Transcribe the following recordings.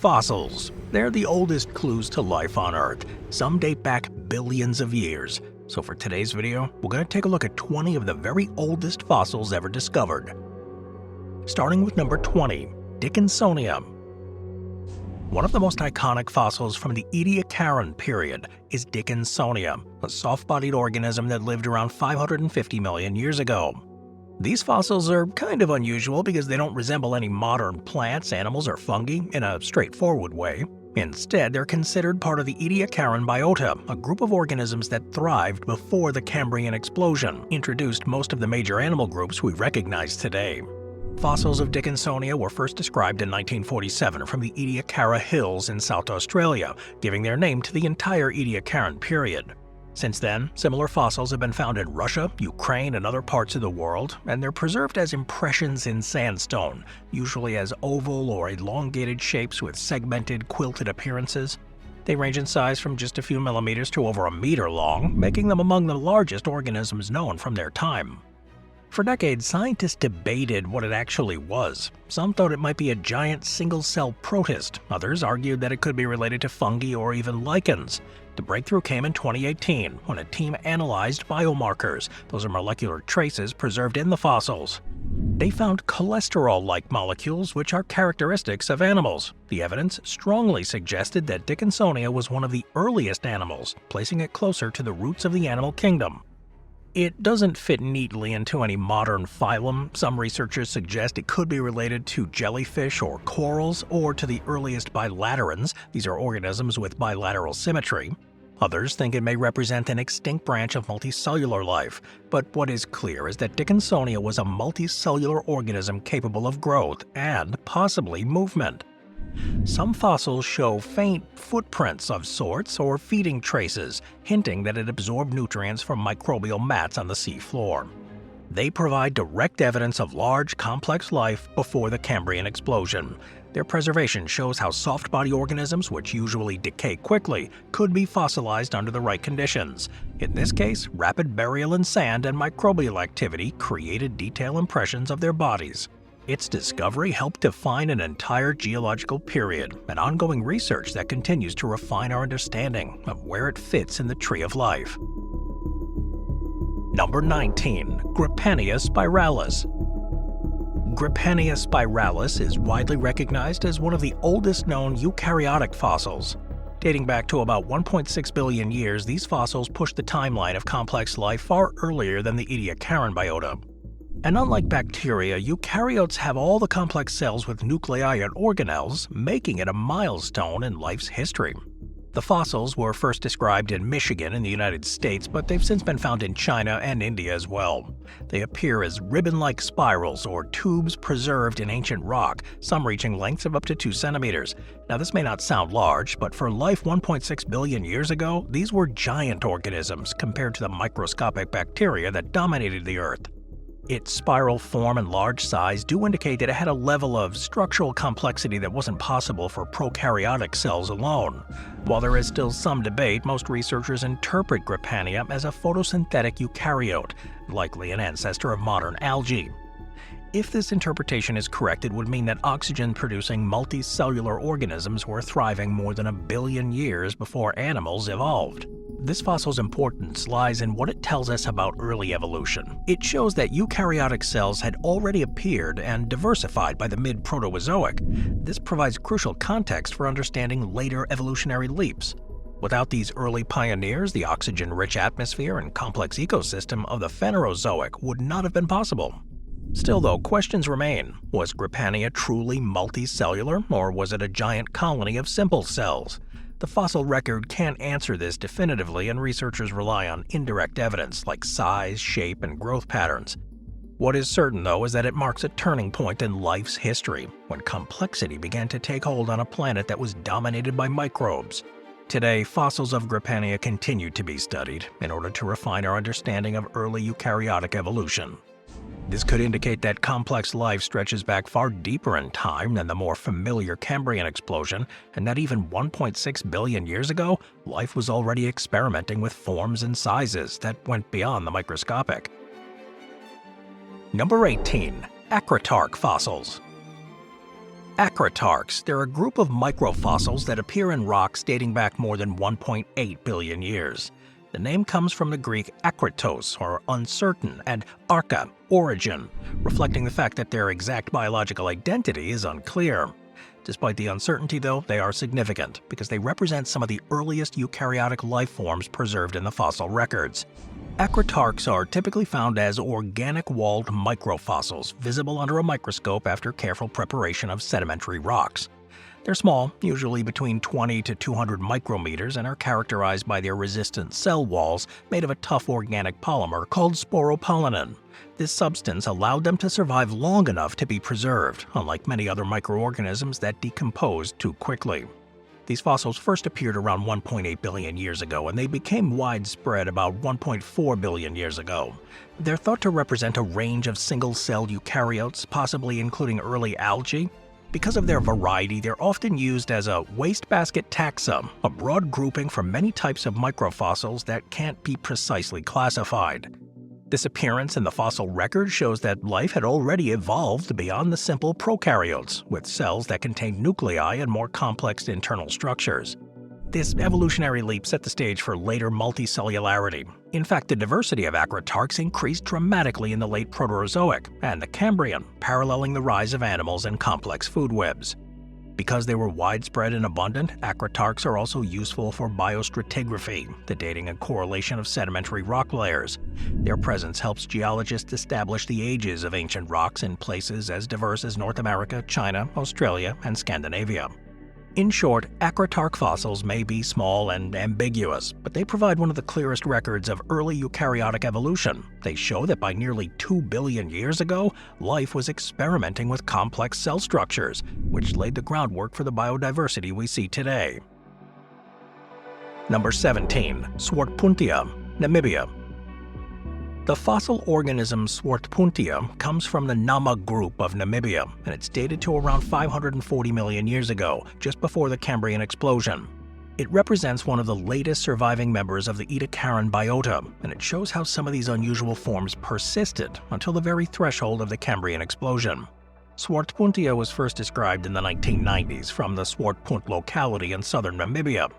Fossils. They're the oldest clues to life on Earth. Some date back billions of years. So for today's video, we're going to take a look at 20 of the very oldest fossils ever discovered. Starting with number 20, Dickinsonia. One of the most iconic fossils from the Ediacaran period is Dickinsonia, a soft-bodied organism that lived around 550 million years ago. These fossils are kind of unusual because they don't resemble any modern plants, animals, or fungi in a straightforward way. Instead, they're considered part of the Ediacaran biota, a group of organisms that thrived before the Cambrian explosion introduced most of the major animal groups we recognize today. Fossils of Dickinsonia were first described in 1947 from the Ediacara Hills in South Australia, giving their name to the entire Ediacaran period. Since then, similar fossils have been found in Russia, Ukraine, and other parts of the world, and they're preserved as impressions in sandstone, usually as oval or elongated shapes with segmented, quilted appearances. They range in size from just a few millimeters to over a meter long, making them among the largest organisms known from their time. For decades, scientists debated what it actually was. Some thought it might be a giant single-cell protist. Others argued that it could be related to fungi or even lichens. The breakthrough came in 2018 when a team analyzed biomarkers. Those are molecular traces preserved in the fossils. They found cholesterol-like molecules which are characteristics of animals. The evidence strongly suggested that Dickinsonia was one of the earliest animals, placing it closer to the roots of the animal kingdom. It doesn't fit neatly into any modern phylum. Some researchers suggest it could be related to jellyfish or corals, or to the earliest bilaterans. These are organisms with bilateral symmetry. Others think it may represent an extinct branch of multicellular life, but what is clear is that Dickinsonia was a multicellular organism capable of growth and possibly movement. Some fossils show faint footprints of sorts or feeding traces, hinting that it absorbed nutrients from microbial mats on the sea floor. They provide direct evidence of large, complex life before the Cambrian explosion. Their preservation shows how soft-body organisms, which usually decay quickly, could be fossilized under the right conditions. In this case, rapid burial in sand and microbial activity created detailed impressions of their bodies. Its discovery helped define an entire geological period, an ongoing research that continues to refine our understanding of where it fits in the tree of life. Number 19. Grapania spiralis. Grapania spiralis is widely recognized as one of the oldest known eukaryotic fossils. Dating back to about 1.6 billion years, these fossils push the timeline of complex life far earlier than the Ediacaran biota. And unlike bacteria, eukaryotes have all the complex cells with nuclei and organelles, making it a milestone in life's history. The fossils were first described in Michigan in the United States, but they've since been found in China and India as well. They appear as ribbon-like spirals or tubes preserved in ancient rock, some reaching lengths of up to 2 centimeters. Now this may not sound large, but for life 1.6 billion years ago, these were giant organisms compared to the microscopic bacteria that dominated the Earth. Its spiral form and large size do indicate that it had a level of structural complexity that wasn't possible for prokaryotic cells alone. While there is still some debate, most researchers interpret Grapania as a photosynthetic eukaryote, likely an ancestor of modern algae. If this interpretation is correct, it would mean that oxygen-producing multicellular organisms were thriving more than 1 billion years before animals evolved. This fossil's importance lies in what it tells us about early evolution. It shows that eukaryotic cells had already appeared and diversified by the mid-Proterozoic. This provides crucial context for understanding later evolutionary leaps. Without these early pioneers, the oxygen-rich atmosphere and complex ecosystem of the Phanerozoic would not have been possible. Still though, questions remain. Was Grapania truly multicellular, or was it a giant colony of simple cells? The fossil record can't answer this definitively, and researchers rely on indirect evidence like size, shape, and growth patterns. What is certain, though, is that it marks a turning point in life's history, when complexity began to take hold on a planet that was dominated by microbes. Today, fossils of Grapania continue to be studied in order to refine our understanding of early eukaryotic evolution. This could indicate that complex life stretches back far deeper in time than the more familiar Cambrian explosion, and that even 1.6 billion years ago, life was already experimenting with forms and sizes that went beyond the microscopic. Number 18. Acritarch fossils. Acritarchs, they're a group of microfossils that appear in rocks dating back more than 1.8 billion years. The name comes from the Greek akritos, or uncertain, and archa, origin, reflecting the fact that their exact biological identity is unclear. Despite the uncertainty, though, they are significant because they represent some of the earliest eukaryotic life forms preserved in the fossil records. Acritarchs are typically found as organic-walled microfossils, visible under a microscope after careful preparation of sedimentary rocks. They're small, usually between 20 to 200 micrometers, and are characterized by their resistant cell walls made of a tough organic polymer called sporopollenin. This substance allowed them to survive long enough to be preserved, unlike many other microorganisms that decompose too quickly. These fossils first appeared around 1.8 billion years ago, and they became widespread about 1.4 billion years ago. They're thought to represent a range of single-celled eukaryotes, possibly including early algae. Because of their variety, they're often used as a wastebasket taxa, a broad grouping for many types of microfossils that can't be precisely classified. This appearance in the fossil record shows that life had already evolved beyond the simple prokaryotes, with cells that contained nuclei and more complex internal structures. This evolutionary leap set the stage for later multicellularity. In fact, the diversity of acritarchs increased dramatically in the late Proterozoic and the Cambrian, paralleling the rise of animals and complex food webs. Because they were widespread and abundant, acritarchs are also useful for biostratigraphy, the dating and correlation of sedimentary rock layers. Their presence helps geologists establish the ages of ancient rocks in places as diverse as North America, China, Australia, and Scandinavia. In short, acritarch fossils may be small and ambiguous, but they provide one of the clearest records of early eukaryotic evolution. They show that by nearly 2 billion years ago, life was experimenting with complex cell structures, which laid the groundwork for the biodiversity we see today. Number 17. Swartpuntia, Namibia. The fossil organism Swartpuntia comes from the Nama group of Namibia, and it's dated to around 540 million years ago, just before the Cambrian explosion. It represents one of the latest surviving members of the Ediacaran biota, and it shows how some of these unusual forms persisted until the very threshold of the Cambrian explosion. Swartpuntia was first described in the 1990s from the Swartpunt locality in southern Namibia.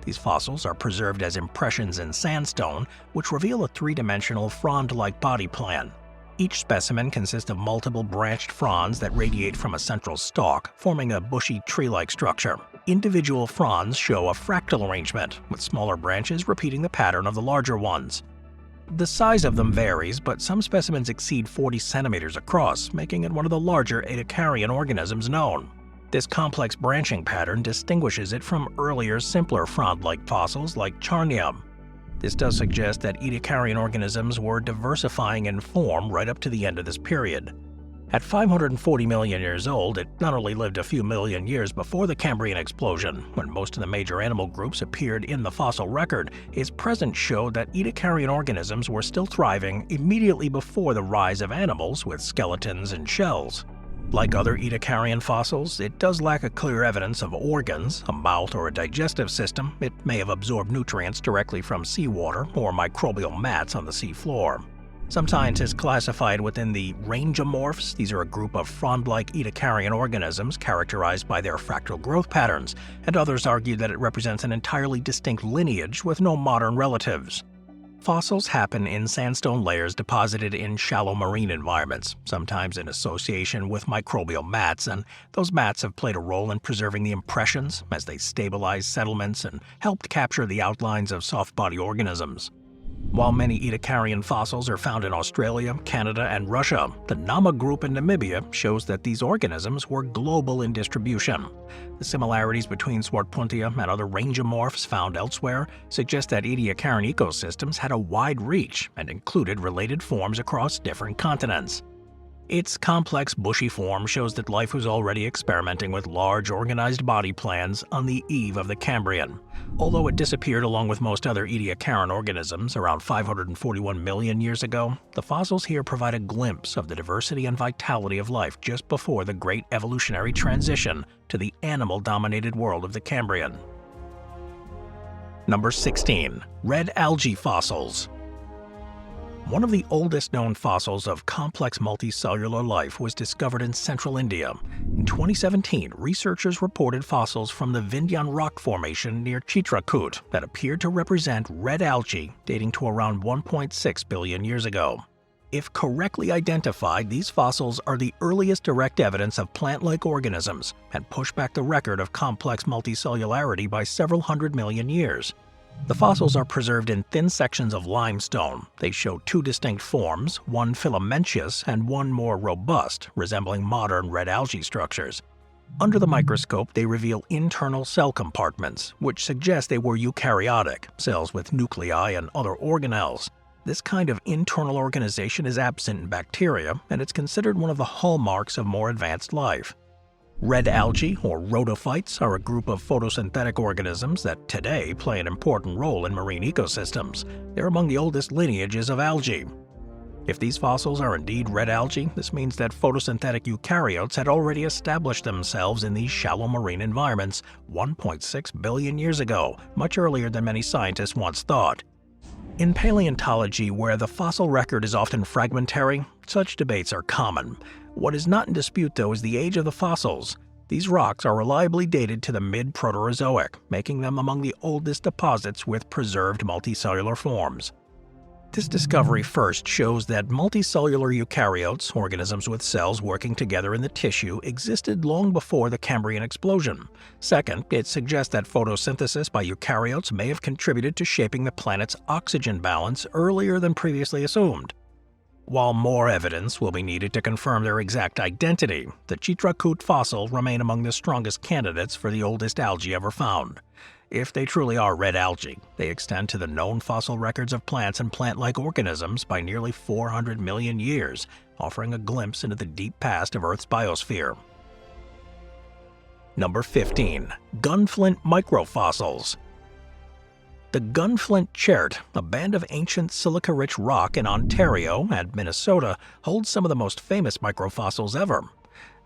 These fossils are preserved as impressions in sandstone, which reveal a three-dimensional frond-like body plan. Each specimen consists of multiple branched fronds that radiate from a central stalk, forming a bushy tree-like structure. Individual fronds show a fractal arrangement, with smaller branches repeating the pattern of the larger ones. The size of them varies, but some specimens exceed 40 centimeters across, making it one of the larger Ediacarian organisms known. This complex branching pattern distinguishes it from earlier, simpler frond-like fossils like Charnia. This does suggest that Ediacarian organisms were diversifying in form right up to the end of this period. At 540 million years old, it not only lived a few million years before the Cambrian explosion, when most of the major animal groups appeared in the fossil record, its presence showed that Ediacarian organisms were still thriving immediately before the rise of animals with skeletons and shells. Like other Ediacarian fossils, it does lack a clear evidence of organs, a mouth, or a digestive system. It may have absorbed nutrients directly from seawater or microbial mats on the seafloor. Some scientists classify it within the Bangiomorphs. These are a group of frond-like Ediacarian organisms characterized by their fractal growth patterns, and others argue that it represents an entirely distinct lineage with no modern relatives. Fossils happen in sandstone layers deposited in shallow marine environments, sometimes in association with microbial mats, and those mats have played a role in preserving the impressions as they stabilize settlements and helped capture the outlines of soft-body organisms. While many Ediacarian fossils are found in Australia, Canada, and Russia, the Nama group in Namibia shows that these organisms were global in distribution. The similarities between Swartpuntia and other Bangiomorphs found elsewhere suggest that Ediacaran ecosystems had a wide reach and included related forms across different continents. Its complex bushy form shows that life was already experimenting with large organized body plans on the eve of the Cambrian. Although it disappeared along with most other Ediacaran organisms around 541 million years ago, the fossils here provide a glimpse of the diversity and vitality of life just before the great evolutionary transition to the animal-dominated world of the Cambrian. Number 16. Red algae fossils. One of the oldest known fossils of complex multicellular life was discovered in central India. In 2017, researchers reported fossils from the Vindhyan rock formation near Chitrakoot that appeared to represent red algae dating to around 1.6 billion years ago. If correctly identified, these fossils are the earliest direct evidence of plant-like organisms and push back the record of complex multicellularity by several hundred million years. The fossils are preserved in thin sections of limestone. They show two distinct forms, one filamentous and one more robust, resembling modern red algae structures. Under the microscope, they reveal internal cell compartments, which suggest they were eukaryotic, cells with nuclei and other organelles. This kind of internal organization is absent in bacteria, and it's considered one of the hallmarks of more advanced life. Red algae, or rhodophytes, are a group of photosynthetic organisms that today play an important role in marine ecosystems. They're among the oldest lineages of algae. If these fossils are indeed red algae, this means that photosynthetic eukaryotes had already established themselves in these shallow marine environments 1.6 billion years ago, much earlier than many scientists once thought. In paleontology, where the fossil record is often fragmentary, such debates are common. What is not in dispute, though, is the age of the fossils. These rocks are reliably dated to the mid-Proterozoic, making them among the oldest deposits with preserved multicellular forms. This discovery first shows that multicellular eukaryotes, organisms with cells working together in the tissue, existed long before the Cambrian explosion. Second, it suggests that photosynthesis by eukaryotes may have contributed to shaping the planet's oxygen balance earlier than previously assumed. While more evidence will be needed to confirm their exact identity, the Chitrakoot fossils remain among the strongest candidates for the oldest algae ever found. If they truly are red algae, they extend to the known fossil records of plants and plant-like organisms by nearly 400 million years, offering a glimpse into the deep past of Earth's biosphere. Number 15. Gunflint microfossils. The Gunflint Chert, a band of ancient silica-rich rock in Ontario and Minnesota, holds some of the most famous microfossils ever.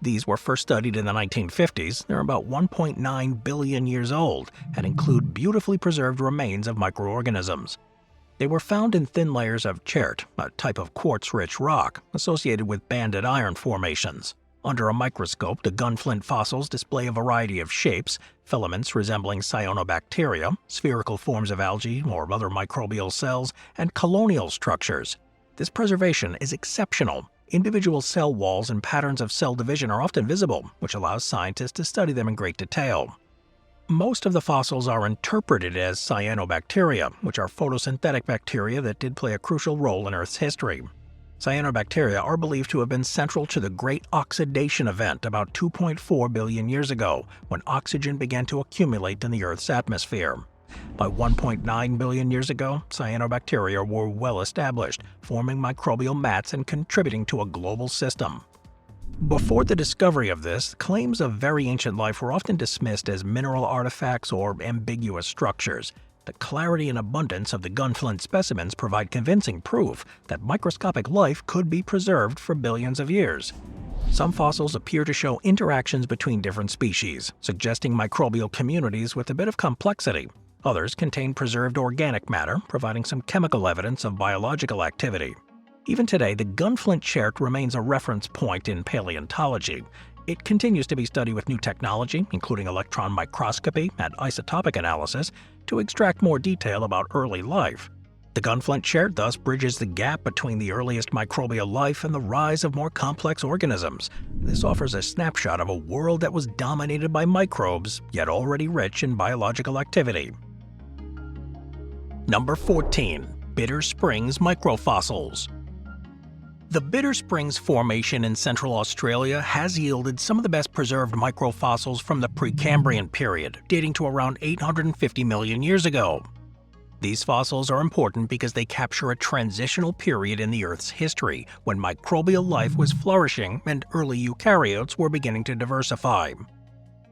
These were first studied in the 1950s. They're about 1.9 billion years old and include beautifully preserved remains of microorganisms. They were found in thin layers of chert, a type of quartz-rich rock associated with banded iron formations. Under a microscope, the Gunflint fossils display a variety of shapes, filaments resembling cyanobacteria, spherical forms of algae or other microbial cells, and colonial structures. This preservation is exceptional. Individual cell walls and patterns of cell division are often visible, which allows scientists to study them in great detail. Most of the fossils are interpreted as cyanobacteria, which are photosynthetic bacteria that did play a crucial role in Earth's history. Cyanobacteria are believed to have been central to the Great Oxidation event about 2.4 billion years ago, when oxygen began to accumulate in the Earth's atmosphere. By 1.9 billion years ago, cyanobacteria were well established, forming microbial mats and contributing to a global system. Before the discovery of this, claims of very ancient life were often dismissed as mineral artifacts or ambiguous structures. The clarity and abundance of the Gunflint specimens provide convincing proof that microscopic life could be preserved for billions of years. Some fossils appear to show interactions between different species, suggesting microbial communities with a bit of complexity. Others contain preserved organic matter, providing some chemical evidence of biological activity. Even today, the Gunflint chert remains a reference point in paleontology. It continues to be studied with new technology, including electron microscopy and isotopic analysis, to extract more detail about early life. The Gunflint chert thus bridges the gap between the earliest microbial life and the rise of more complex organisms. This offers a snapshot of a world that was dominated by microbes, yet already rich in biological activity. Number 14. Bitter Springs microfossils. The Bitter Springs Formation in Central Australia has yielded some of the best preserved microfossils from the Precambrian period, dating to around 850 million years ago. These fossils are important because they capture a transitional period in the Earth's history, when microbial life was flourishing and early eukaryotes were beginning to diversify.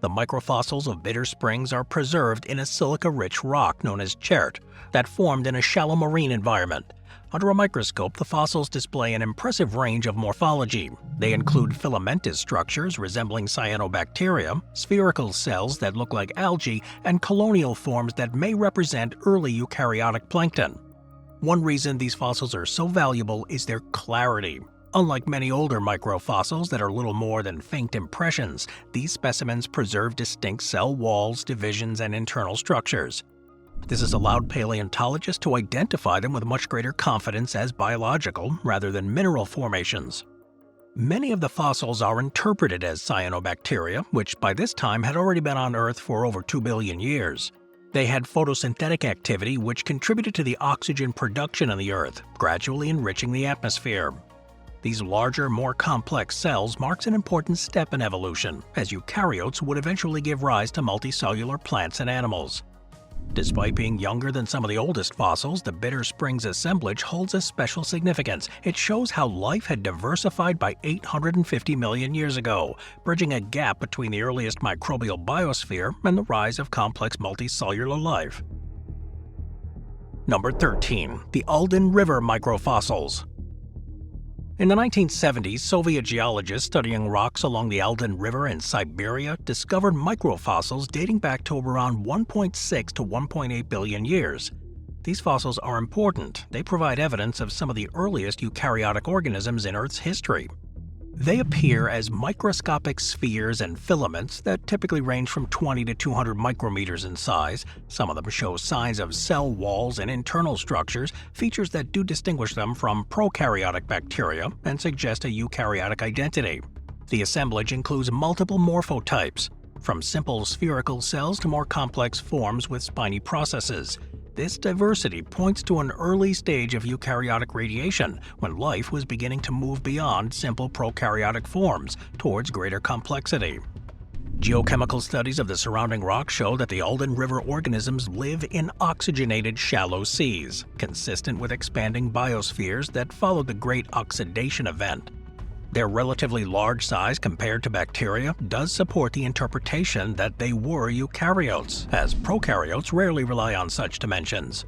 The microfossils of Bitter Springs are preserved in a silica-rich rock known as chert that formed in a shallow marine environment. Under a microscope, the fossils display an impressive range of morphology. They include filamentous structures resembling cyanobacteria, spherical cells that look like algae, and colonial forms that may represent early eukaryotic plankton. One reason these fossils are so valuable is their clarity. Unlike many older microfossils that are little more than faint impressions, these specimens preserve distinct cell walls, divisions, and internal structures. This has allowed paleontologists to identify them with much greater confidence as biological rather than mineral formations. Many of the fossils are interpreted as cyanobacteria, which by this time had already been on Earth for over 2 billion years. They had photosynthetic activity which contributed to the oxygen production on the Earth, gradually enriching the atmosphere. These larger, more complex cells marks an important step in evolution, as eukaryotes would eventually give rise to multicellular plants and animals. Despite being younger than some of the oldest fossils, the Bitter Springs assemblage holds a special significance. It shows how life had diversified by 850 million years ago, bridging a gap between the earliest microbial biosphere and the rise of complex multicellular life. Number 13. The Aldan River microfossils. In the 1970s, Soviet geologists studying rocks along the Aldan River in Siberia discovered microfossils dating back to around 1.6 to 1.8 billion years. These fossils are important. They provide evidence of some of the earliest eukaryotic organisms in Earth's history. They appear as microscopic spheres and filaments that typically range from 20 to 200 micrometers in size. Some of them show signs of cell walls and internal structures, features that do distinguish them from prokaryotic bacteria and suggest a eukaryotic identity. The assemblage includes multiple morphotypes, from simple spherical cells to more complex forms with spiny processes. This diversity points to an early stage of eukaryotic radiation, when life was beginning to move beyond simple prokaryotic forms towards greater complexity. Geochemical studies of the surrounding rock show that the Aldan River organisms live in oxygenated shallow seas, consistent with expanding biospheres that followed the Great Oxidation Event. Their relatively large size compared to bacteria does support the interpretation that they were eukaryotes, as prokaryotes rarely rely on such dimensions.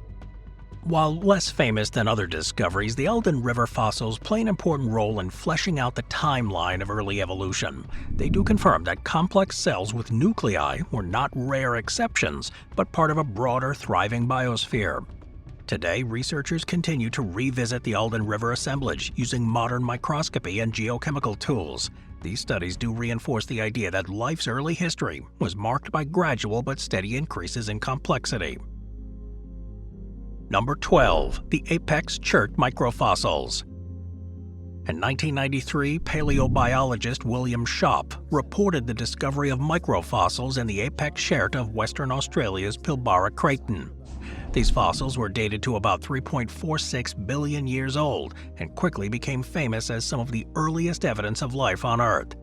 While less famous than other discoveries, the Aldan River fossils play an important role in fleshing out the timeline of early evolution. They do confirm that complex cells with nuclei were not rare exceptions, but part of a broader, thriving biosphere. Today, researchers continue to revisit the Aldan River assemblage using modern microscopy and geochemical tools. These studies do reinforce the idea that life's early history was marked by gradual but steady increases in complexity. Number 12. The Apex Chert microfossils. In 1993, paleobiologist William Schopp reported the discovery of microfossils in the apex chert of Western Australia's Pilbara Craton. These fossils were dated to about 3.46 billion years old and quickly became famous as some of the earliest evidence of life on Earth.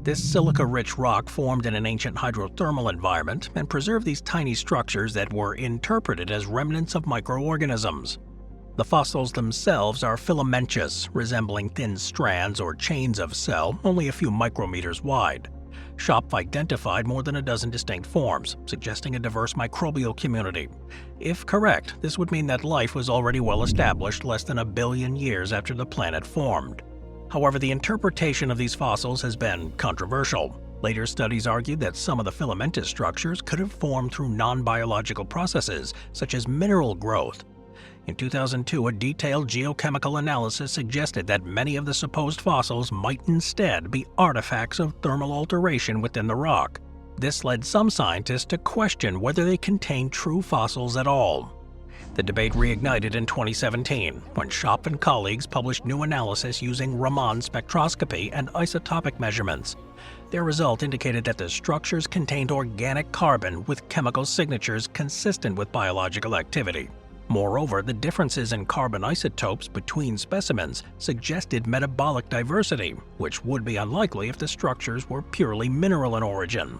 This silica-rich rock formed in an ancient hydrothermal environment and preserved these tiny structures that were interpreted as remnants of microorganisms. The fossils themselves are filamentous, resembling thin strands or chains of cell only a few micrometers wide. Schopp identified more than a dozen distinct forms, suggesting a diverse microbial community. If correct, this would mean that life was already well established less than a billion years after the planet formed. However, the interpretation of these fossils has been controversial. Later studies argued that some of the filamentous structures could have formed through non-biological processes, such as mineral growth. In 2002, a detailed geochemical analysis suggested that many of the supposed fossils might instead be artifacts of thermal alteration within the rock. This led some scientists to question whether they contained true fossils at all. The debate reignited in 2017, when Schopp and colleagues published new analysis using Raman spectroscopy and isotopic measurements. Their result indicated that the structures contained organic carbon with chemical signatures consistent with biological activity. Moreover, the differences in carbon isotopes between specimens suggested metabolic diversity, which would be unlikely if the structures were purely mineral in origin.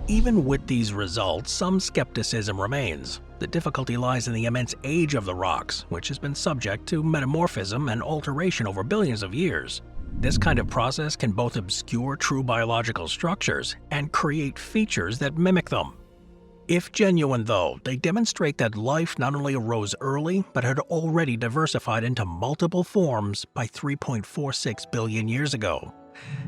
Even with these results, some skepticism remains. The difficulty lies in the immense age of the rocks, which has been subject to metamorphism and alteration over billions of years. This kind of process can both obscure true biological structures and create features that mimic them. If genuine, though, they demonstrate that life not only arose early, but had already diversified into multiple forms by 3.46 billion years ago.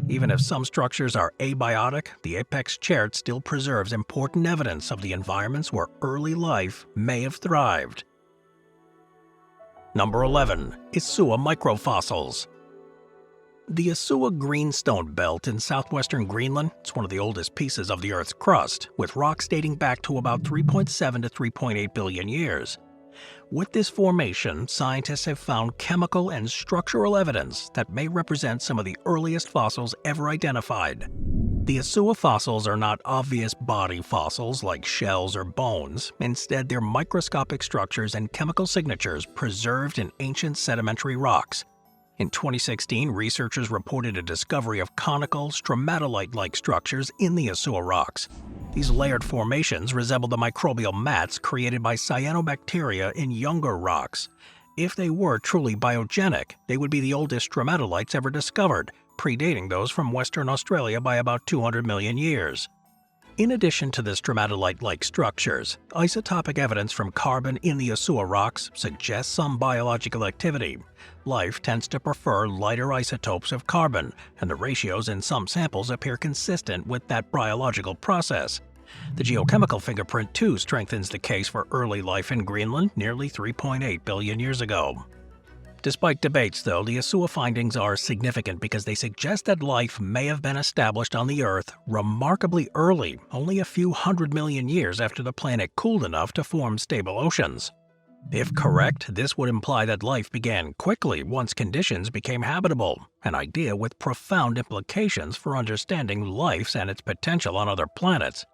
Even if some structures are abiotic, the apex chert still preserves important evidence of the environments where early life may have thrived. Number 11. Isua microfossils. The Isua Greenstone Belt in southwestern Greenland is one of the oldest pieces of the Earth's crust, with rocks dating back to about 3.7 to 3.8 billion years. With this formation, scientists have found chemical and structural evidence that may represent some of the earliest fossils ever identified. The Isua fossils are not obvious body fossils like shells or bones. Instead, they're microscopic structures and chemical signatures preserved in ancient sedimentary rocks. In 2016, researchers reported a discovery of conical, stromatolite-like structures in the Isua rocks. These layered formations resemble the microbial mats created by cyanobacteria in younger rocks. If they were truly biogenic, they would be the oldest stromatolites ever discovered, predating those from Western Australia by about 200 million years. In addition to the stromatolite-like structures, isotopic evidence from carbon in the Isua rocks suggests some biological activity. Life tends to prefer lighter isotopes of carbon, and the ratios in some samples appear consistent with that biological process. The geochemical fingerprint too strengthens the case for early life in Greenland nearly 3.8 billion years ago. Despite debates, though, the Isua findings are significant because they suggest that life may have been established on the Earth remarkably early, only a few 100 million years after the planet cooled enough to form stable oceans. If correct, this would imply that life began quickly once conditions became habitable, an idea with profound implications for understanding life and its potential on other planets.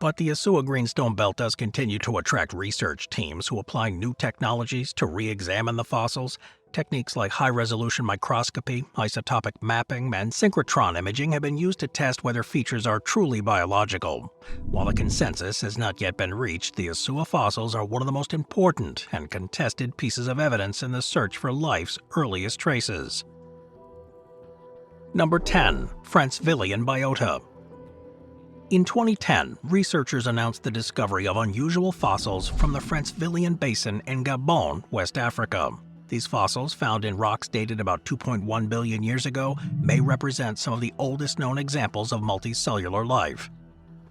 But the Isua Greenstone Belt does continue to attract research teams who apply new technologies to re-examine the fossils. Techniques like high-resolution microscopy, isotopic mapping, and synchrotron imaging have been used to test whether features are truly biological. While a consensus has not yet been reached, the Isua fossils are one of the most important and contested pieces of evidence in the search for life's earliest traces. Number 10. Francevillian biota. In 2010, researchers announced the discovery of unusual fossils from the Francevillian Basin in Gabon, West Africa. These fossils, found in rocks dated about 2.1 billion years ago, may represent some of the oldest known examples of multicellular life.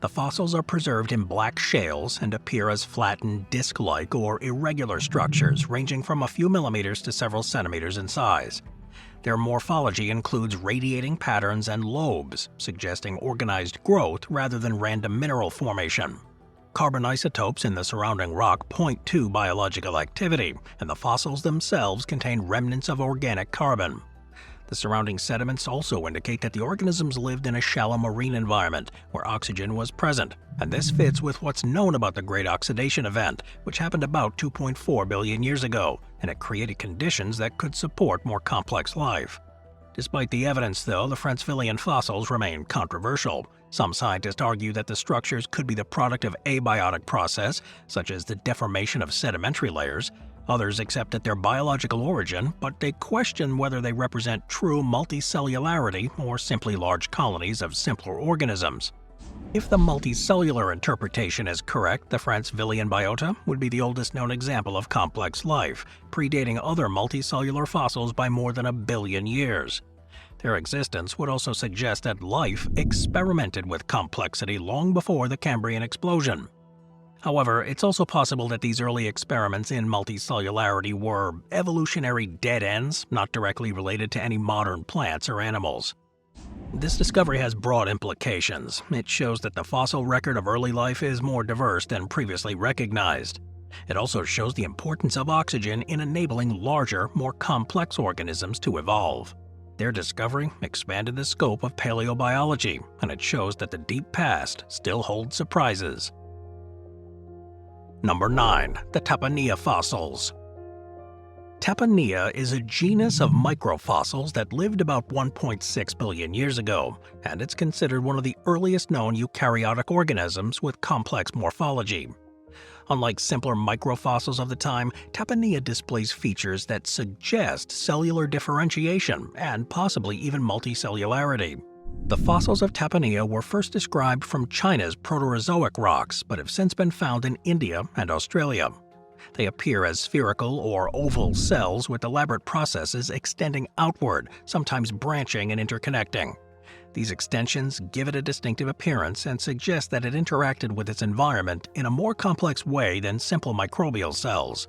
The fossils are preserved in black shales and appear as flattened, disc-like or irregular structures ranging from a few millimeters to several centimeters in size. Their morphology includes radiating patterns and lobes, suggesting organized growth rather than random mineral formation. Carbon isotopes in the surrounding rock point to biological activity, and the fossils themselves contain remnants of organic carbon. The surrounding sediments also indicate that the organisms lived in a shallow marine environment where oxygen was present, and this fits with what's known about the Great Oxidation Event, which happened about 2.4 billion years ago, and it created conditions that could support more complex life. Despite the evidence, though, the Francevillian fossils remain controversial. Some scientists argue that the structures could be the product of abiotic process, such as the deformation of sedimentary layers. Others accept that they're biological origin, but they question whether they represent true multicellularity or simply large colonies of simpler organisms. If the multicellular interpretation is correct, the Francevillian biota would be the oldest known example of complex life, predating other multicellular fossils by more than 1 billion years. Their existence would also suggest that life experimented with complexity long before the Cambrian explosion. However, it's also possible that these early experiments in multicellularity were evolutionary dead ends, not directly related to any modern plants or animals. This discovery has broad implications. It shows that the fossil record of early life is more diverse than previously recognized. It also shows the importance of oxygen in enabling larger, more complex organisms to evolve. Their discovery expanded the scope of paleobiology, and it shows that the deep past still holds surprises. Number 9. The Tappania fossils. Tappania is a genus of microfossils that lived about 1.6 billion years ago, and it's considered one of the earliest known eukaryotic organisms with complex morphology. Unlike simpler microfossils of the time, Tappania displays features that suggest cellular differentiation and possibly even multicellularity. The fossils of Tappania were first described from China's Proterozoic rocks, but have since been found in India and Australia. They appear as spherical or oval cells with elaborate processes extending outward, sometimes branching and interconnecting. These extensions give it a distinctive appearance and suggest that it interacted with its environment in a more complex way than simple microbial cells.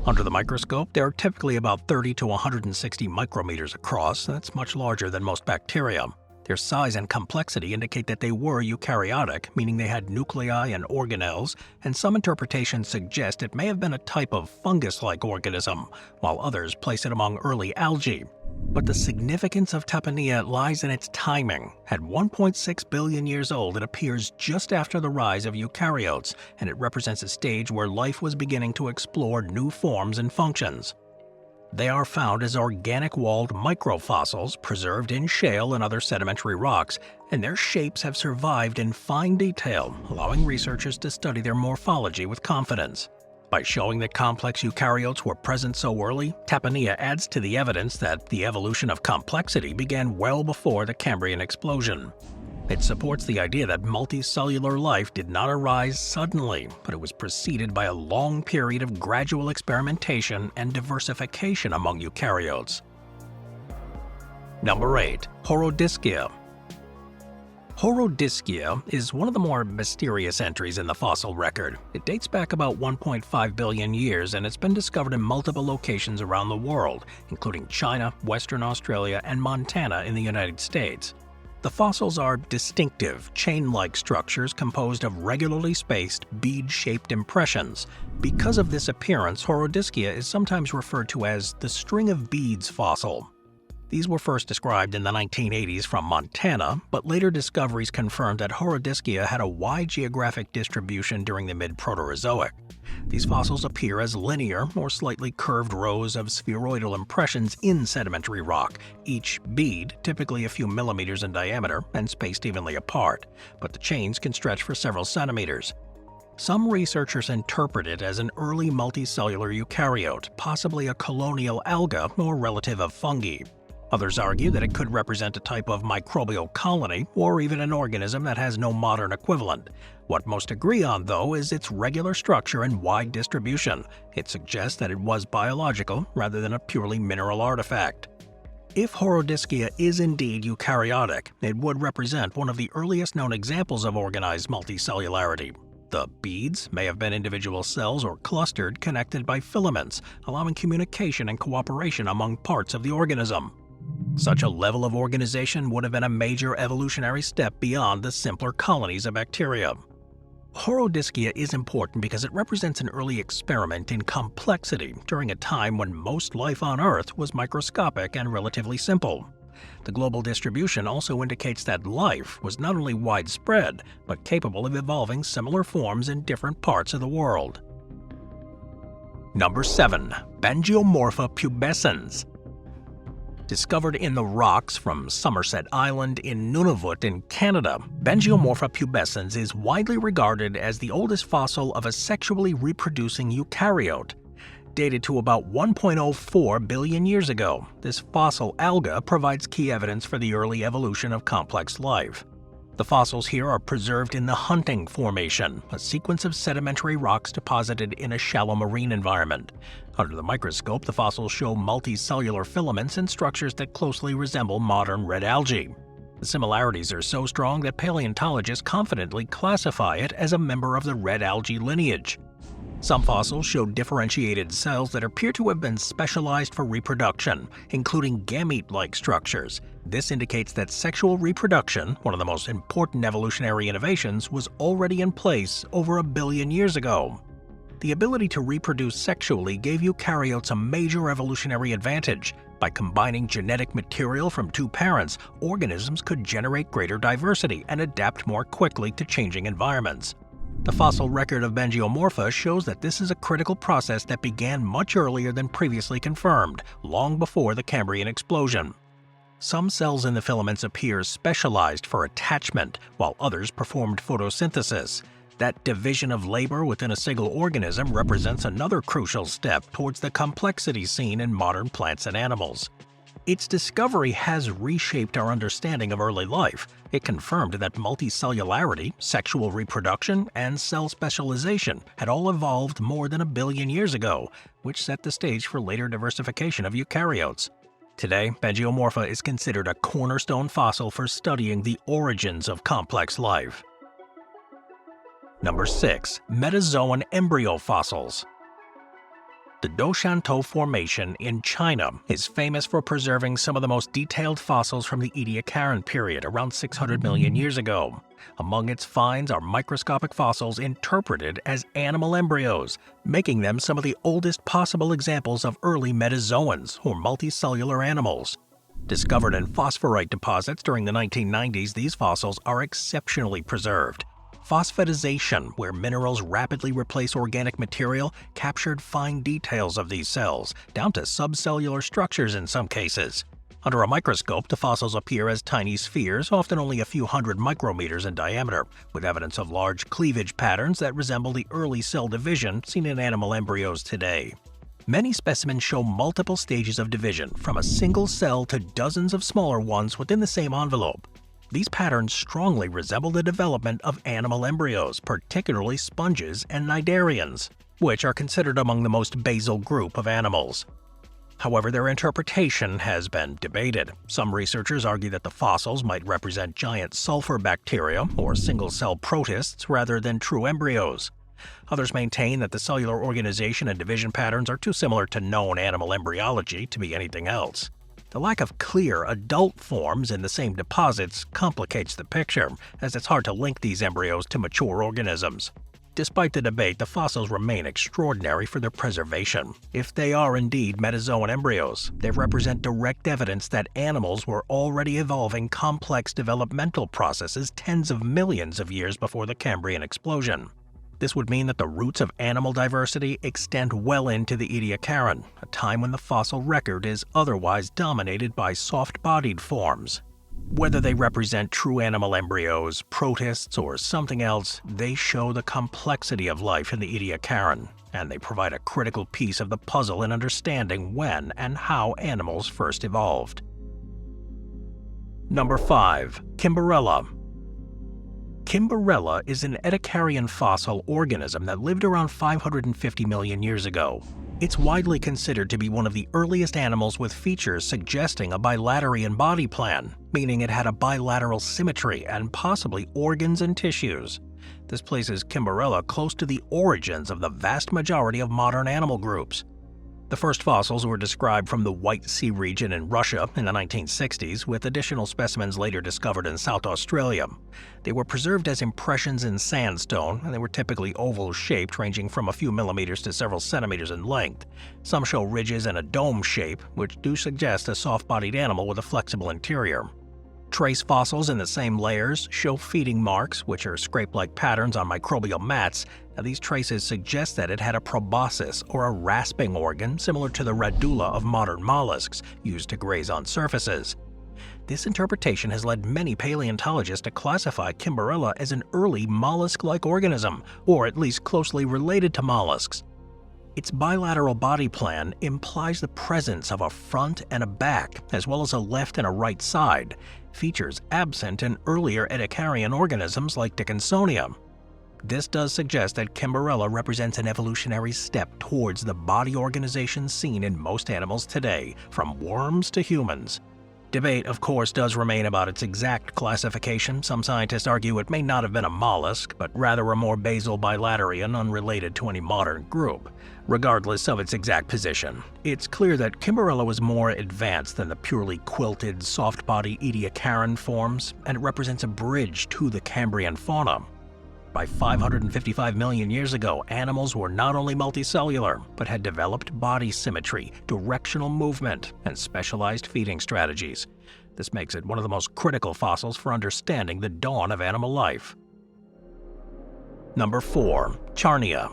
Under the microscope, they are typically about 30 to 160 micrometers across. That's much larger than most bacteria. Their size and complexity indicate that they were eukaryotic, meaning they had nuclei and organelles, and some interpretations suggest it may have been a type of fungus-like organism, while others place it among early algae. But the significance of Tappania lies in its timing. At 1.6 billion years old, it appears just after the rise of eukaryotes, and it represents a stage where life was beginning to explore new forms and functions. They are found as organic-walled microfossils preserved in shale and other sedimentary rocks, and their shapes have survived in fine detail, allowing researchers to study their morphology with confidence. By showing that complex eukaryotes were present so early, Tappania adds to the evidence that the evolution of complexity began well before the Cambrian explosion. It supports the idea that multicellular life did not arise suddenly, but it was preceded by a long period of gradual experimentation and diversification among eukaryotes. Number 8. Horodyskia. Horodyskia is one of the more mysterious entries in the fossil record. It dates back about 1.5 billion years, and it's been discovered in multiple locations around the world, including China, Western Australia, and Montana in the United States. The fossils are distinctive, chain-like structures composed of regularly spaced, bead-shaped impressions. Because of this appearance, Horodyskia is sometimes referred to as the string of beads fossil. These were first described in the 1980s from Montana, but later discoveries confirmed that Horodyskia had a wide geographic distribution during the mid-Proterozoic. These fossils appear as linear or slightly curved rows of spheroidal impressions in sedimentary rock, each bead typically a few millimeters in diameter and spaced evenly apart, but the chains can stretch for several centimeters. Some researchers interpret it as an early multicellular eukaryote, possibly a colonial alga or relative of fungi. Others argue that it could represent a type of microbial colony or even an organism that has no modern equivalent. What most agree on, though, is its regular structure and wide distribution. It suggests that it was biological rather than a purely mineral artifact. If Horodyskia is indeed eukaryotic, it would represent one of the earliest known examples of organized multicellularity. The beads may have been individual cells or clustered, connected by filaments, allowing communication and cooperation among parts of the organism. Such a level of organization would have been a major evolutionary step beyond the simpler colonies of bacteria. Horodyskia is important because it represents an early experiment in complexity during a time when most life on Earth was microscopic and relatively simple. The global distribution also indicates that life was not only widespread, but capable of evolving similar forms in different parts of the world. Number 7. Bangiomorpha pubescens. Discovered in the rocks from Somerset Island in Nunavut in Canada, Bangiomorpha pubescens is widely regarded as the oldest fossil of a sexually reproducing eukaryote. Dated to about 1.04 billion years ago, this fossil alga provides key evidence for the early evolution of complex life. The fossils here are preserved in the Hunting Formation, a sequence of sedimentary rocks deposited in a shallow marine environment. Under the microscope, the fossils show multicellular filaments and structures that closely resemble modern red algae. The similarities are so strong that paleontologists confidently classify it as a member of the red algae lineage. Some fossils show differentiated cells that appear to have been specialized for reproduction, including gamete-like structures. This indicates that sexual reproduction, one of the most important evolutionary innovations, was already in place over 1 billion years ago. The ability to reproduce sexually gave eukaryotes a major evolutionary advantage. By combining genetic material from two parents, organisms could generate greater diversity and adapt more quickly to changing environments. The fossil record of Bangiomorpha shows that this is a critical process that began much earlier than previously confirmed, long before the Cambrian explosion. Some cells in the filaments appear specialized for attachment, while others performed photosynthesis. That division of labor within a single organism represents another crucial step towards the complexity seen in modern plants and animals. Its discovery has reshaped our understanding of early life. It confirmed that multicellularity, sexual reproduction, and cell specialization had all evolved more than 1 billion years ago, which set the stage for later diversification of eukaryotes. Today, Bangiomorpha is considered a cornerstone fossil for studying the origins of complex life. Number 6. Metazoan embryo fossils. The Doshantou Formation in China is famous for preserving some of the most detailed fossils from the Ediacaran period around 600 million years ago. Among its finds are microscopic fossils interpreted as animal embryos, making them some of the oldest possible examples of early metazoans, or multicellular animals. Discovered in phosphorite deposits during the 1990s, these fossils are exceptionally preserved. Phosphatization, where minerals rapidly replace organic material, captured fine details of these cells, down to subcellular structures in some cases. Under a microscope, the fossils appear as tiny spheres, often only a few hundred micrometers in diameter, with evidence of large cleavage patterns that resemble the early cell division seen in animal embryos today. Many specimens show multiple stages of division, from a single cell to dozens of smaller ones within the same envelope. These patterns strongly resemble the development of animal embryos, particularly sponges and cnidarians, which are considered among the most basal group of animals. However, their interpretation has been debated. Some researchers argue that the fossils might represent giant sulfur bacteria or single-cell protists rather than true embryos. Others maintain that the cellular organization and division patterns are too similar to known animal embryology to be anything else. The lack of clear adult forms in the same deposits complicates the picture, as it's hard to link these embryos to mature organisms. Despite the debate, the fossils remain extraordinary for their preservation. If they are indeed Metazoan embryos, they represent direct evidence that animals were already evolving complex developmental processes tens of millions of years before the Cambrian explosion. This would mean that the roots of animal diversity extend well into the Ediacaran, a time when the fossil record is otherwise dominated by soft-bodied forms. Whether they represent true animal embryos, protists, or something else, they show the complexity of life in the Ediacaran, and they provide a critical piece of the puzzle in understanding when and how animals first evolved. Number 5. Kimberella. Kimberella is an Ediacarian fossil organism that lived around 550 million years ago. It's widely considered to be one of the earliest animals with features suggesting a bilaterian body plan, meaning it had a bilateral symmetry and possibly organs and tissues. This places Kimberella close to the origins of the vast majority of modern animal groups. The first fossils were described from the White Sea region in Russia in the 1960s, with additional specimens later discovered in South Australia. They were preserved as impressions in sandstone, and they were typically oval-shaped, ranging from a few millimeters to several centimeters in length. Some show ridges and a dome shape, which do suggest a soft-bodied animal with a flexible interior. Trace fossils in the same layers show feeding marks, which are scrape-like patterns on microbial mats. Now, these traces suggest that it had a proboscis, or a rasping organ similar to the radula of modern mollusks, used to graze on surfaces. This interpretation has led many paleontologists to classify Kimberella as an early mollusk-like organism, or at least closely related to mollusks. Its bilateral body plan implies the presence of a front and a back, as well as a left and a right side, features absent in earlier Ediacarian organisms like Dickinsonia. This does suggest that Kimberella represents an evolutionary step towards the body organization seen in most animals today, from worms to humans. Debate, of course, does remain about its exact classification. Some scientists argue it may not have been a mollusk, but rather a more basal bilaterian unrelated to any modern group. Regardless of its exact position, it's clear that Kimberella was more advanced than the purely quilted, soft-body Ediacaran forms, and it represents a bridge to the Cambrian fauna. By 555 million years ago, animals were not only multicellular, but had developed body symmetry, directional movement, and specialized feeding strategies. This makes it one of the most critical fossils for understanding the dawn of animal life. Number 4. Charnia.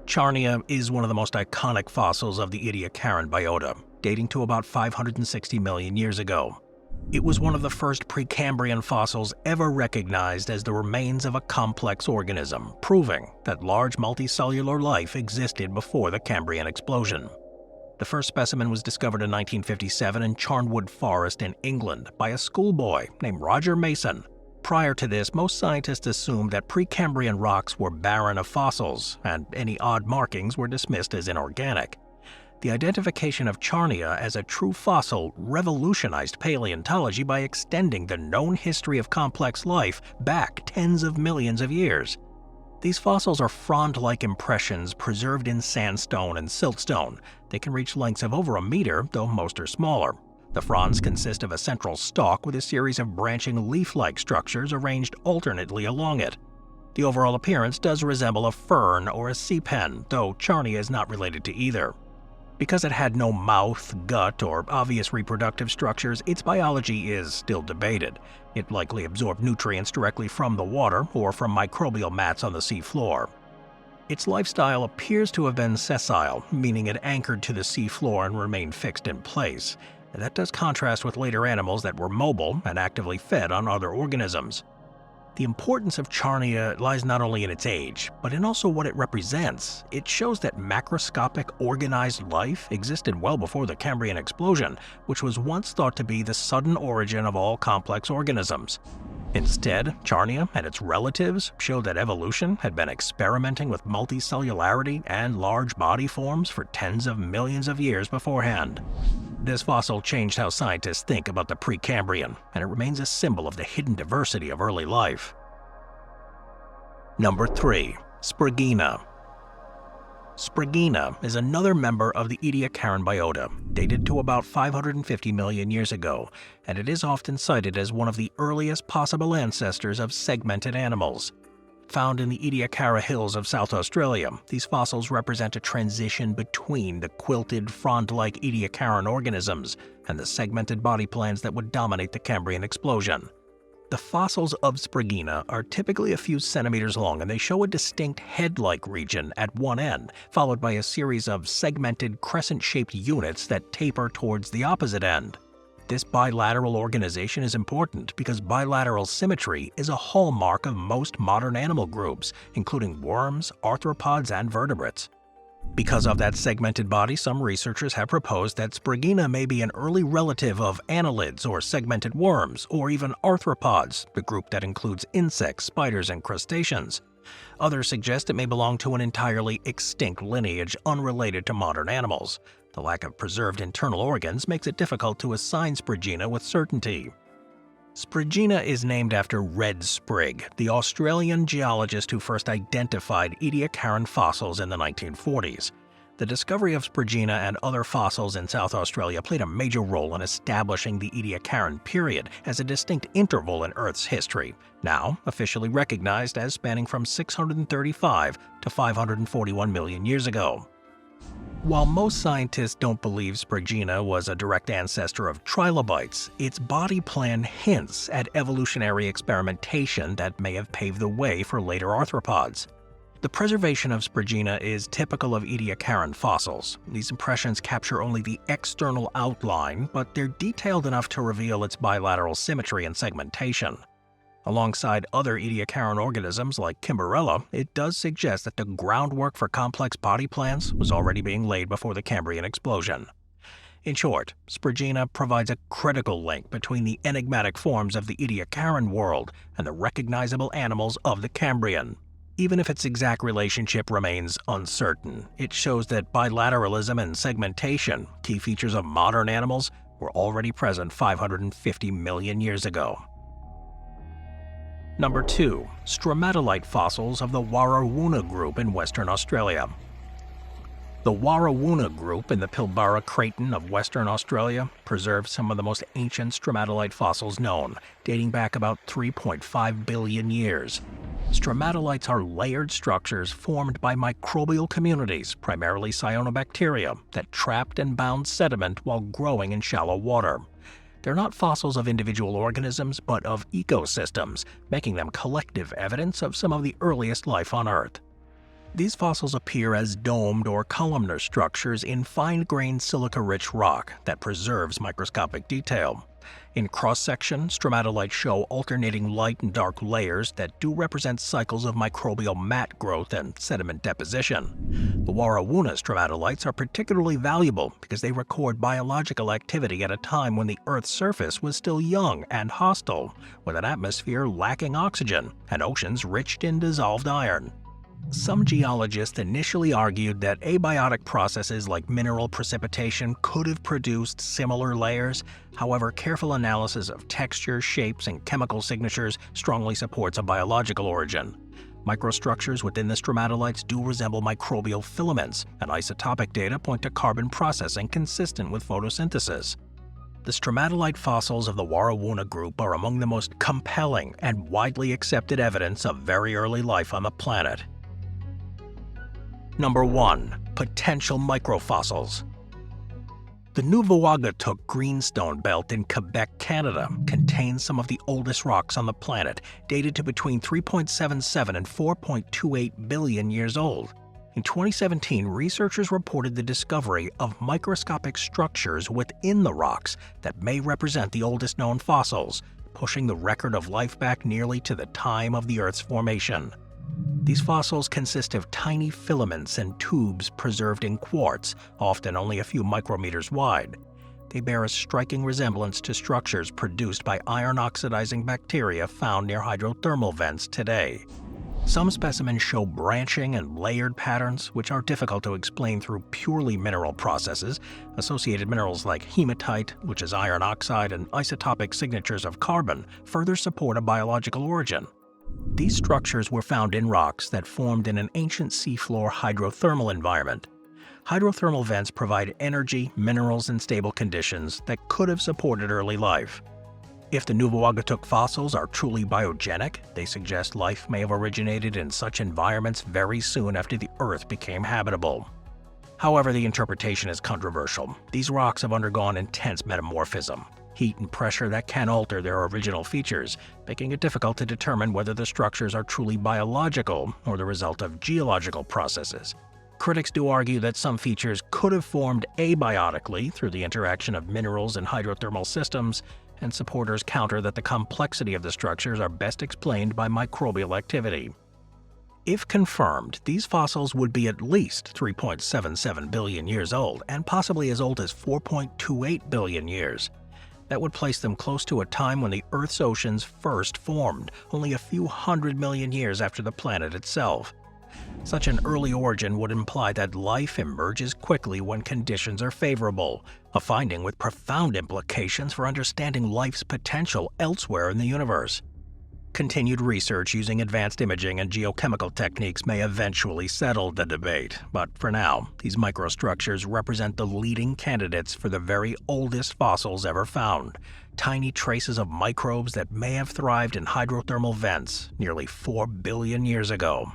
Charnia is one of the most iconic fossils of the Ediacaran biota, dating to about 560 million years ago. It was one of the first Precambrian fossils ever recognized as the remains of a complex organism, proving that large multicellular life existed before the Cambrian explosion. The first specimen was discovered in 1957 in Charnwood Forest in England by a schoolboy named Roger Mason. Prior to this, most scientists assumed that Precambrian rocks were barren of fossils, and any odd markings were dismissed as inorganic. The identification of Charnia as a true fossil revolutionized paleontology by extending the known history of complex life back tens of millions of years. These fossils are frond-like impressions preserved in sandstone and siltstone. They can reach lengths of over a meter, though most are smaller. The fronds consist of a central stalk with a series of branching leaf-like structures arranged alternately along it. The overall appearance does resemble a fern or a sea pen, though Charnia is not related to either. Because it had no mouth, gut, or obvious reproductive structures, its biology is still debated. It likely absorbed nutrients directly from the water or from microbial mats on the sea floor. Its lifestyle appears to have been sessile, meaning it anchored to the sea floor and remained fixed in place. And that does contrast with later animals that were mobile and actively fed on other organisms. The importance of Charnia lies not only in its age, but in also what it represents. It shows that macroscopic, organized life existed well before the Cambrian explosion, which was once thought to be the sudden origin of all complex organisms. Instead, Charnia and its relatives show that evolution had been experimenting with multicellularity and large body forms for tens of millions of years beforehand. This fossil changed how scientists think about the Precambrian, and it remains a symbol of the hidden diversity of early life. Number 3. Spriggina. Spriggina is another member of the Ediacaran biota, dated to about 550 million years ago, and it is often cited as one of the earliest possible ancestors of segmented animals. Found in the Ediacara hills of South Australia, these fossils represent a transition between the quilted, frond-like Ediacaran organisms and the segmented body plans that would dominate the Cambrian explosion. The fossils of Spriggina are typically a few centimeters long, and they show a distinct head-like region at one end, followed by a series of segmented crescent-shaped units that taper towards the opposite end. This bilateral organization is important because bilateral symmetry is a hallmark of most modern animal groups, including worms, arthropods, and vertebrates. Because of that segmented body, some researchers have proposed that Spriggina may be an early relative of annelids or segmented worms, or even arthropods, the group that includes insects, spiders, and crustaceans. Others suggest it may belong to an entirely extinct lineage unrelated to modern animals. The lack of preserved internal organs makes it difficult to assign Spriggina with certainty. Spriggina is named after Red Sprigg, the Australian geologist who first identified Ediacaran fossils in the 1940s. The discovery of Spriggina and other fossils in South Australia played a major role in establishing the Ediacaran period as a distinct interval in Earth's history, now officially recognized as spanning from 635 to 541 million years ago. While most scientists don't believe Spriggina was a direct ancestor of trilobites, its body plan hints at evolutionary experimentation that may have paved the way for later arthropods. The preservation of Spriggina is typical of Ediacaran fossils. These impressions capture only the external outline, but they're detailed enough to reveal its bilateral symmetry and segmentation. Alongside other Ediacaran organisms like Kimberella, it does suggest that the groundwork for complex body plans was already being laid before the Cambrian explosion. In short, Spriggina provides a critical link between the enigmatic forms of the Ediacaran world and the recognizable animals of the Cambrian. Even if its exact relationship remains uncertain, it shows that bilateralism and segmentation, key features of modern animals, were already present 550 million years ago. Number 2. Stromatolite fossils of the Warrawoona group in Western Australia. The Warrawoona group in the Pilbara Craton of Western Australia preserves some of the most ancient stromatolite fossils known, dating back about 3.5 billion years. Stromatolites are layered structures formed by microbial communities, primarily cyanobacteria, that trapped and bound sediment while growing in shallow water. They're not fossils of individual organisms, but of ecosystems, making them collective evidence of some of the earliest life on Earth. These fossils appear as domed or columnar structures in fine-grained silica-rich rock that preserves microscopic detail. In cross-section, stromatolites show alternating light and dark layers that do represent cycles of microbial mat growth and sediment deposition. The Warrawoona stromatolites are particularly valuable because they record biological activity at a time when the Earth's surface was still young and hostile, with an atmosphere lacking oxygen and oceans rich in dissolved iron. Some geologists initially argued that abiotic processes like mineral precipitation could have produced similar layers. However, careful analysis of texture, shapes, and chemical signatures strongly supports a biological origin. Microstructures within the stromatolites do resemble microbial filaments, and isotopic data point to carbon processing consistent with photosynthesis. The stromatolite fossils of the Warrawoona group are among the most compelling and widely accepted evidence of very early life on the planet. Number 1. Potential microfossils. The Nuvvuagittuq Greenstone Belt in Quebec, Canada, contains some of the oldest rocks on the planet, dated to between 3.77 and 4.28 billion years old. In 2017, researchers reported the discovery of microscopic structures within the rocks that may represent the oldest known fossils, pushing the record of life back nearly to the time of the Earth's formation. These fossils consist of tiny filaments and tubes preserved in quartz, often only a few micrometers wide. They bear a striking resemblance to structures produced by iron-oxidizing bacteria found near hydrothermal vents today. Some specimens show branching and layered patterns, which are difficult to explain through purely mineral processes. Associated minerals like hematite, which is iron oxide, and isotopic signatures of carbon further support a biological origin. These structures were found in rocks that formed in an ancient seafloor hydrothermal environment. Hydrothermal vents provide energy, minerals, and stable conditions that could have supported early life. If the Nuvvuagittuq fossils are truly biogenic, they suggest life may have originated in such environments very soon after the Earth became habitable. However, the interpretation is controversial. These rocks have undergone intense metamorphism, heat and pressure that can alter their original features, making it difficult to determine whether the structures are truly biological or the result of geological processes. Critics do argue that some features could have formed abiotically through the interaction of minerals and hydrothermal systems, and supporters counter that the complexity of the structures are best explained by microbial activity. If confirmed, these fossils would be at least 3.77 billion years old, and possibly as old as 4.28 billion years. That would place them close to a time when the Earth's oceans first formed, only a few 100 million years after the planet itself. Such an early origin would imply that life emerges quickly when conditions are favorable, a finding with profound implications for understanding life's potential elsewhere in the universe. Continued research using advanced imaging and geochemical techniques may eventually settle the debate, but for now, these microstructures represent the leading candidates for the very oldest fossils ever found, tiny traces of microbes that may have thrived in hydrothermal vents nearly 4 billion years ago.